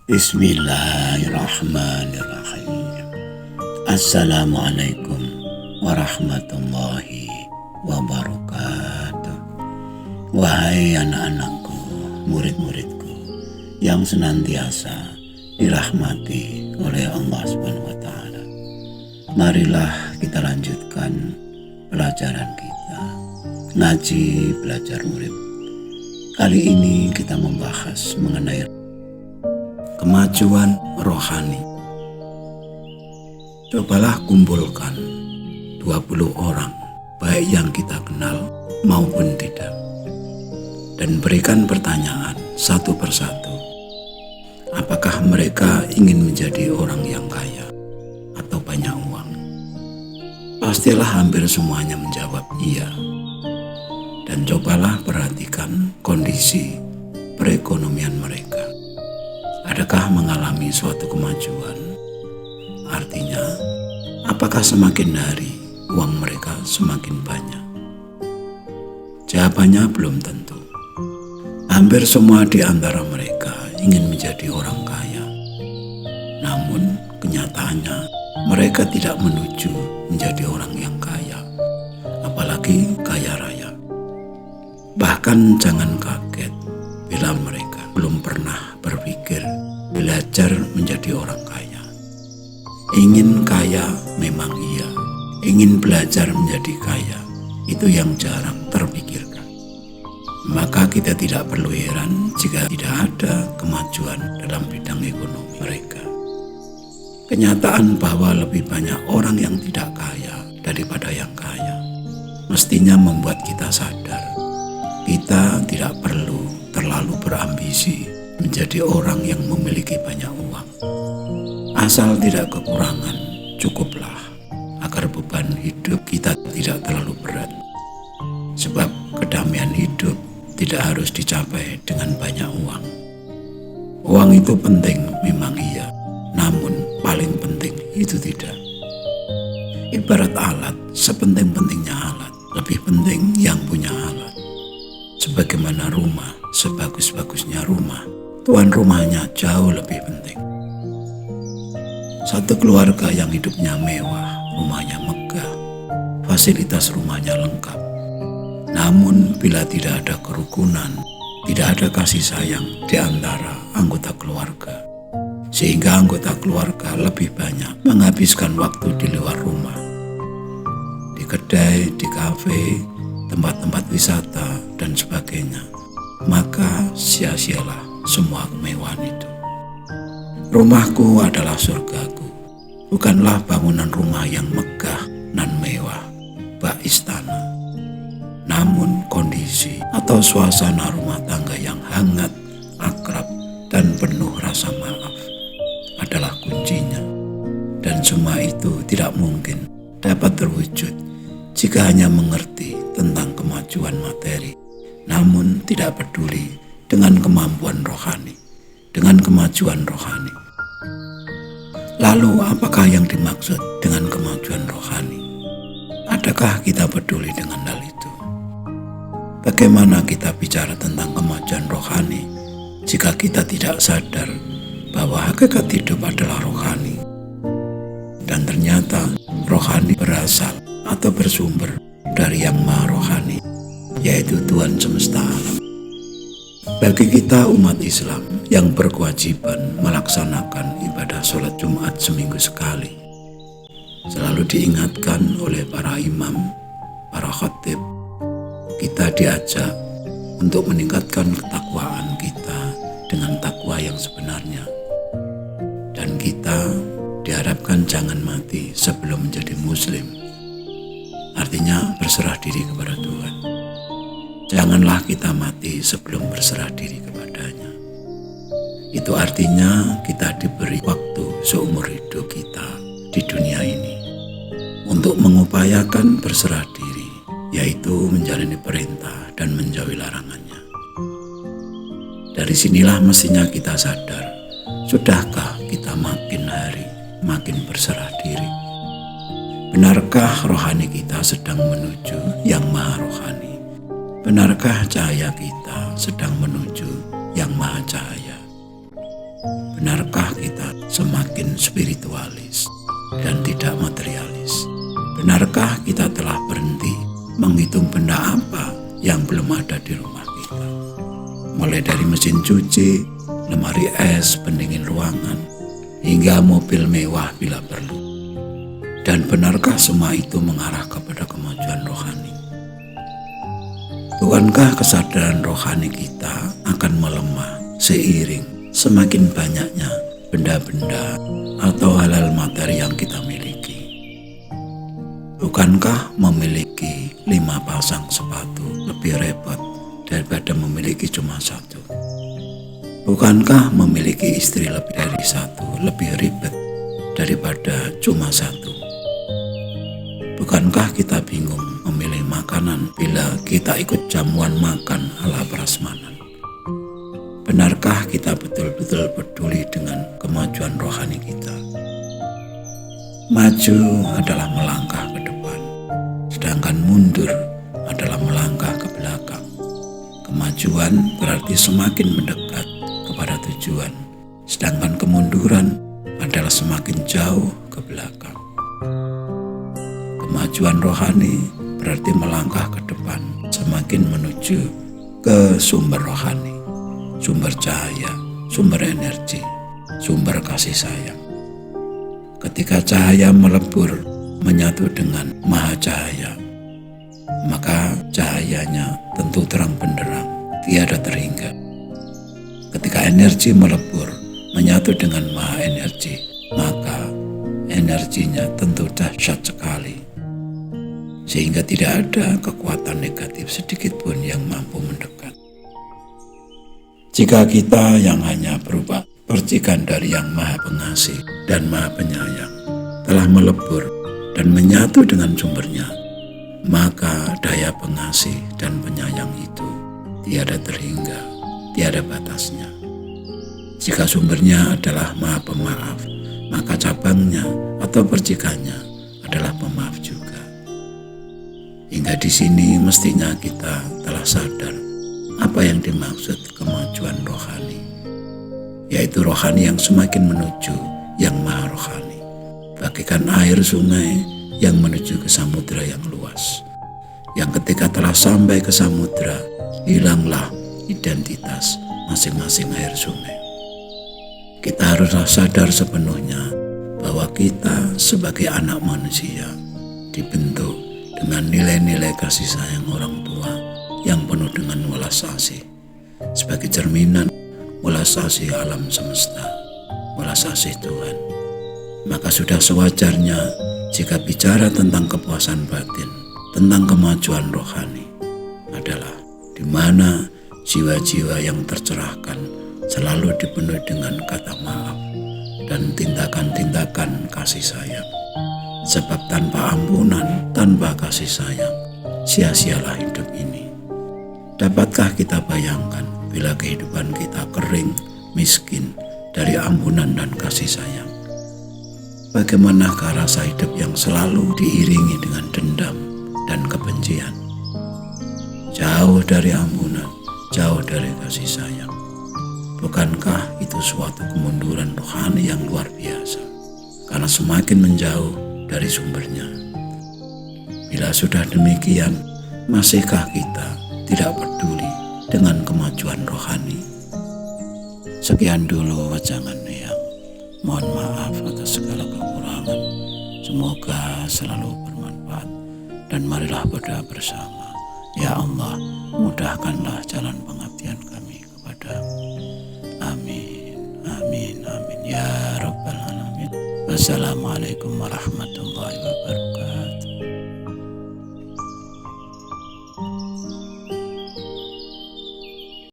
Bismillahirrahmanirrahim. Assalamualaikum warahmatullahi wabarakatuh. Wahai anak-anakku, murid-muridku yang senantiasa dirahmati oleh Allah SWT. Marilah kita lanjutkan pelajaran kita, ngaji belajar murid. Kali ini kita membahas mengenai kemajuan rohani. Cobalah kumpulkan 20 orang, baik yang kita kenal maupun tidak, dan berikan pertanyaan satu persatu. Apakah mereka ingin menjadi orang yang kaya atau banyak uang? Pastilah hampir semuanya menjawab iya. Dan cobalah perhatikan kondisi perekonomian mereka. Adakah mengalami suatu kemajuan? Artinya, apakah semakin hari uang mereka semakin banyak? Jawabannya belum tentu. Hampir semua di antara mereka ingin menjadi orang kaya. Namun, kenyataannya mereka tidak menuju menjadi orang yang kaya, apalagi kaya raya. Bahkan jangan kaget bila mereka belum pernah berpikir belajar menjadi orang kaya. Ingin kaya memang iya, ingin belajar menjadi kaya itu yang jarang terpikirkan. Maka kita tidak perlu heran jika tidak ada kemajuan dalam bidang ekonomi mereka. Kenyataan bahwa lebih banyak orang yang tidak kaya daripada yang kaya mestinya membuat kita sadar kita tidak perlu terlalu berambisi menjadi orang yang memiliki banyak uang. Asal tidak kekurangan, cukuplah agar beban hidup kita tidak terlalu berat. Sebab kedamaian hidup tidak harus dicapai dengan banyak uang. Uang itu penting memang iya, namun paling penting itu tidak. Ibarat alat, sepenting-pentingnya alat, lebih penting yang punya alat. Sebagaimana rumah, sebagus-bagusnya rumah, tuan rumahnya jauh lebih penting. Satu keluarga yang hidupnya mewah, rumahnya megah, fasilitas rumahnya lengkap. Namun bila tidak ada kerukunan, tidak ada kasih sayang di antara anggota keluarga, sehingga anggota keluarga lebih banyak menghabiskan waktu di luar rumah, di kedai, di kafe, tempat-tempat wisata, dan sebagainya, maka sia-sialah semua kemewahan itu. Rumahku adalah surgaku, bukanlah bangunan rumah yang megah dan mewah, bak istana. Namun kondisi atau suasana rumah tangga yang hangat, akrab, dan penuh rasa maaf adalah kuncinya. Dan semua itu tidak mungkin dapat terwujud jika hanya mengerti tentang kemajuan materi, namun tidak peduli dengan kemampuan rohani, dengan kemajuan rohani. Lalu apakah yang dimaksud dengan kemajuan rohani? Adakah kita peduli dengan hal itu? Bagaimana kita bicara tentang kemajuan rohani jika kita tidak sadar bahwa hakikat hidup adalah rohani? Dan ternyata rohani berasal atau bersumber dari yang maha rohani, yaitu Tuhan semesta alam. Bagi kita umat Islam yang berkewajiban melaksanakan ibadah sholat Jumat seminggu sekali, selalu diingatkan oleh para imam, para khatib, kita diajak untuk meningkatkan ketakwaan kita dengan takwa yang sebenarnya. Dan kita diharapkan jangan mati sebelum menjadi muslim. Artinya berserah diri kepada Tuhan. Janganlah kita mati sebelum berserah diri kepadanya. Itu artinya kita diberi waktu seumur hidup kita di dunia ini untuk mengupayakan berserah diri, yaitu menjalani perintah dan menjauhi larangannya. Dari sinilah mestinya kita sadar, sudahkah kita makin hari makin berserah diri? Benarkah rohani kita sedang menuju yang maha rohani? Benarkah cahaya kita sedang menuju yang maha cahaya? Benarkah kita semakin spiritualis dan tidak materialis? Benarkah kita telah berhenti menghitung benda apa yang belum ada di rumah kita? Mulai dari mesin cuci, lemari es, pendingin ruangan, hingga mobil mewah bila perlu. Dan benarkah semua itu mengarah kepada kemajuan rohani? Bukankah kesadaran rohani kita akan melemah seiring semakin banyaknya benda-benda atau hal-hal materi yang kita miliki? Bukankah memiliki 5 pasang sepatu lebih repot daripada memiliki cuma 1? Bukankah memiliki istri lebih dari 1 lebih ribet daripada cuma 1? Bukankah kita bingung memilih makanan bila kita ikut jamuan makan ala prasmanan? Benarkah kita betul-betul peduli dengan kemajuan rohani kita? Maju adalah melangkah ke depan, sedangkan mundur adalah melangkah ke belakang. Kemajuan berarti semakin mendekat kepada tujuan, sedangkan kemunduran adalah semakin jauh ke belakang. Kemajuan rohani berarti melangkah ke depan, semakin menuju ke sumber rohani, sumber cahaya, sumber energi, sumber kasih sayang. Ketika cahaya melebur menyatu dengan maha cahaya, maka cahayanya tentu terang benderang, tiada terhingga. Ketika energi melebur menyatu dengan maha energi, maka energinya tentu dahsyat sekali, sehingga tidak ada kekuatan negatif sedikit pun yang mampu mendekat. Jika kita yang hanya berupa percikan dari yang maha pengasih dan maha penyayang telah melebur dan menyatu dengan sumbernya, maka daya pengasih dan penyayang itu tiada terhingga, tiada batasnya. Jika sumbernya adalah maha pemaaf, maka cabangnya atau percikannya adalah pemaaf juga. Hingga di sini mestinya kita telah sadar apa yang dimaksud kemajuan rohani, yaitu rohani yang semakin menuju yang maha rohani, bagaikan air sungai yang menuju ke samudera yang luas, yang ketika telah sampai ke samudera, hilanglah identitas masing-masing air sungai. Kita haruslah sadar sepenuhnya bahwa kita sebagai anak manusia dibentuk dengan nilai-nilai kasih sayang orang tua yang penuh dengan welas asih, sebagai cerminan welas asih alam semesta, welas asih Tuhan. Maka sudah sewajarnya jika bicara tentang kepuasan batin, tentang kemajuan rohani, adalah di mana jiwa-jiwa yang tercerahkan selalu dipenuhi dengan kata maaf dan tindakan-tindakan kasih sayang. Sebab tanpa ampunan, tanpa kasih sayang, sia-sialah hidup ini. Dapatkah kita bayangkan bila kehidupan kita kering, miskin dari ampunan dan kasih sayang? Bagaimanakah rasa hidup yang selalu diiringi dengan dendam dan kebencian? Jauh dari ampunan, jauh dari kasih sayang. Bukankah itu suatu kemunduran rohani yang luar biasa? Karena semakin menjauh dari sumbernya. Bila sudah demikian, masihkah kita tidak peduli dengan kemajuan rohani? Sekian dulu wajangan yang mohon maaf atas segala kekurangan. Semoga selalu bermanfaat dan marilah berdoa bersama. Ya Allah, mudahkanlah jalan pengabdian kami kepadamu. Amin, amin, amin ya Rabbal Alamin. Wassalamualaikum warahmatullahi wabarakatuh.